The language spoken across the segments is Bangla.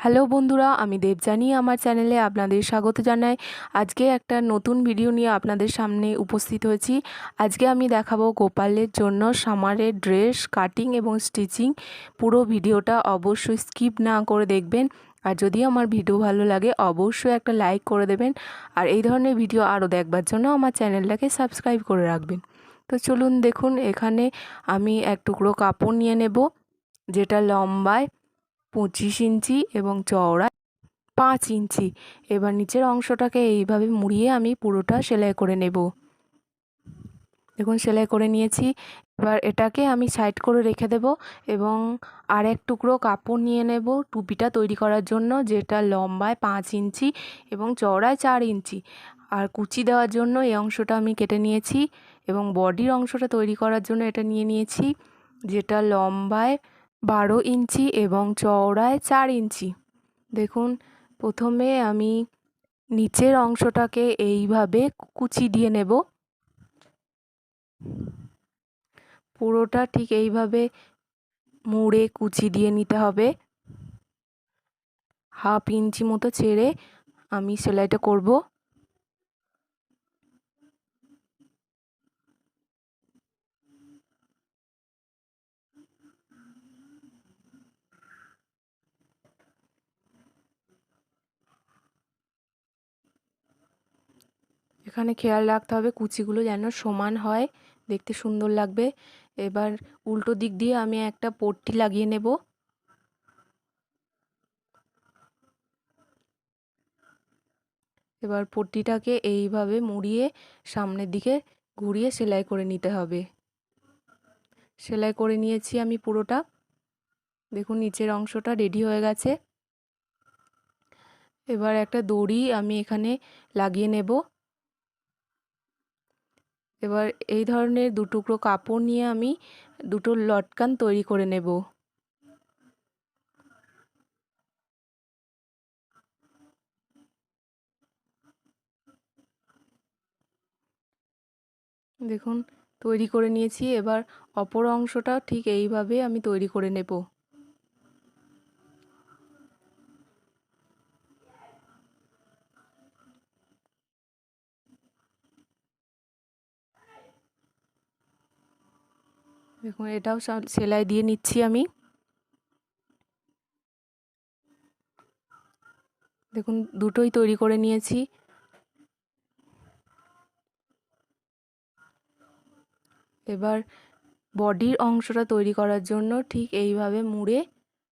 হ্যালো বন্ধুরা, আমি দেবজানি আমার চ্যানেলে আপনাদের স্বাগত জানাই। আজকে একটা নতুন ভিডিও নিয়ে আপনাদের সামনে উপস্থিত হয়েছি। আজকে আমি দেখাবো গোপালের জন্য সামারের ড্রেস কাটিং এবং স্টিচিং। পুরো ভিডিওটা অবশ্যই স্কিপ না করে দেখবেন। আর যদি আমার ভিডিও ভালো লাগে অবশ্যই একটা লাইক করে দেবেন। আর এই ধরনের ভিডিও আরও দেখবার জন্য আমার চ্যানেলটাকে সাবস্ক্রাইব করে রাখবেন। তো চলুন দেখুন, এখানে আমি এক টুকরো কাপড় নিয়ে নেব, যেটা লম্বায় 25 ইঞ্চি এবং চওড়ায় 5 ইঞ্চি। এবার নিচের অংশটাকে এইভাবে মুড়িয়ে আমি পুরোটা সেলাই করে নেব। দেখুন সেলাই করে নিয়েছি। এবার এটাকে আমি সাইড করে রেখে দেব এবং আর এক টুকরো কাপড় নিয়ে নেব টুপিটা তৈরি করার জন্য, যেটা লম্বায় 5 ইঞ্চি এবং চওড়ায় 4 ইঞ্চি। আর কুচি দেওয়ার জন্য এই অংশটা আমি কেটে নিয়েছি এবং বডির অংশটা তৈরি করার জন্য এটা নিয়ে নিয়েছি, যেটা লম্বায় 12 ইঞ্চি এবং চওড়ায় 4 ইঞ্চি। দেখুন প্রথমে আমি নিচের অংশটাকে এইভাবে কুচি দিয়ে নেব। পুরোটা ঠিক এইভাবে মুড়ে কুচি দিয়ে নিতে হবে। হাফ ইঞ্চি মতো ছেড়ে আমি সেলাইটা করব। এখানে খেয়াল রাখতে হবে কুচিগুলো যেন সমান হয়, দেখতে সুন্দর লাগবে। এবার উল্টো দিক দিয়ে আমি একটা পট্টি লাগিয়ে নেব। এবার পট্টিটাকে এইভাবে মুড়িয়ে সামনের দিকে ঘুরিয়ে সেলাই করে নিতে হবে। সেলাই করে নিয়েছি আমি পুরোটা। দেখুন নিচের অংশটা রেডি হয়ে গেছে। এবার একটা দড়ি আমি এখানে লাগিয়ে নেব। এবার এই ধরনের দু টুকরো কাপড় নিয়ে আমি দুটো লটকান তৈরি করে নেব। দেখুন তৈরি করে নিয়েছি। এবার অপর অংশটা ঠিক এইভাবে আমি তৈরি করে নেব। দেখুন এটাও সেলাই দিয়ে নিচ্ছি আমি। দেখুন দুটোই তৈরি করে নিয়েছি। এবার বডির অংশটা তৈরি করার জন্য ঠিক এইভাবে মুড়ে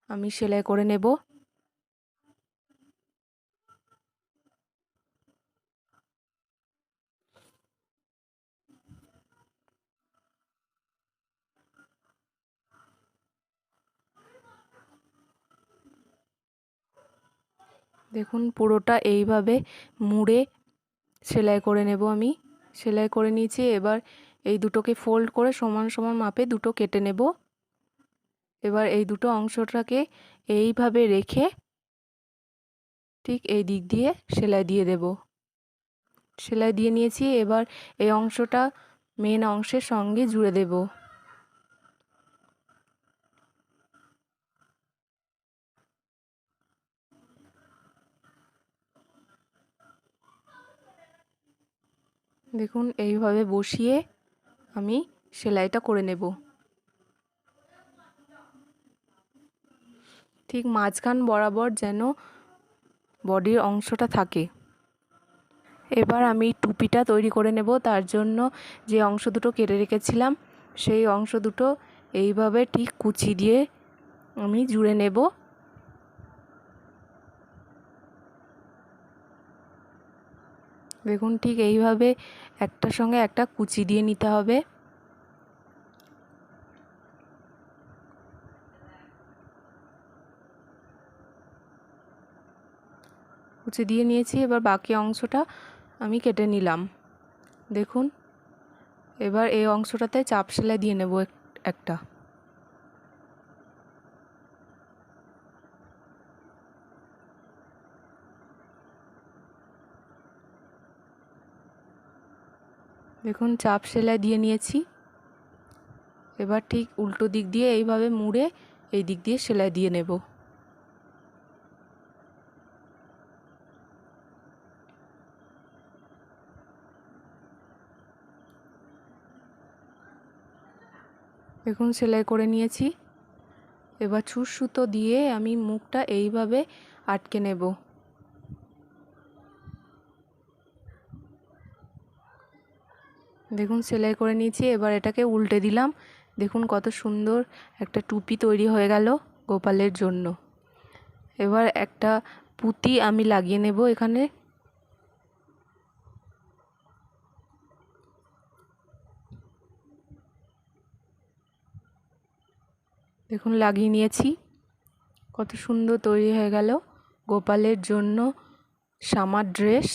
আমি সেলাই করে নেব। দেখুন পুরোটা এইভাবে মুড়ে সেলাই করে নেব আমি। সেলাই করে নিয়েছি। এবার এই দুটোকে ফোল্ড করে সমান সমান মাপে দুটো কেটে নেব। এবার এই দুটো অংশটাকে এইভাবে রেখে ঠিক এই দিক দিয়ে সেলাই দিয়ে দেব। সেলাই দিয়ে নিয়েছি। এবার এই অংশটা মেন অংশের সঙ্গে জুড়ে দেব। দেখুন এইভাবে বসিয়ে আমি সেলাইটা করে নেব। ঠিক মাঝখান বরাবর যেন বডির অংশটা থাকে। এবার আমি টুপিটা তৈরি করে নেব। তার জন্য যে অংশ দুটো কেটে রেখেছিলাম সেই অংশ দুটো এইভাবে ঠিক কুচি দিয়ে আমি জুড়ে নেব। দেখুন ঠিক এইভাবে একটার সঙ্গে একটা কুচি দিয়ে নিতে হবে। কুচি দিয়ে নিয়েছি। এবার বাকি অংশটা আমি কেটে নিলাম। দেখুন এবার এই অংশটাতে চাপ সেলাই দিয়ে নেব একটা। দেখুন চাপ সেলাই দিয়ে নিয়েছি। এবার ঠিক উল্টো দিক দিয়ে এইভাবে মুড়ে এই দিক দিয়ে সেলাই দিয়ে নেব। দেখুন সেলাই করে নিয়েছি। এবার ছুঁচ সুতো দিয়ে আমি মুখটা এইভাবে আটকে নেব। দেখুন সেলাই করে নিয়েছি। এবার এটাকে উল্টে দিলাম। দেখুন কত সুন্দর একটা টুপি তৈরি হয়ে গেল গোপালের জন্য। এবার একটা পুঁতি আমি লাগিয়ে নেব এখানে। দেখুন লাগিয়ে নিয়েছি। কত সুন্দর তৈরি হয়ে গেল গোপালের জন্য সামার ড্রেস।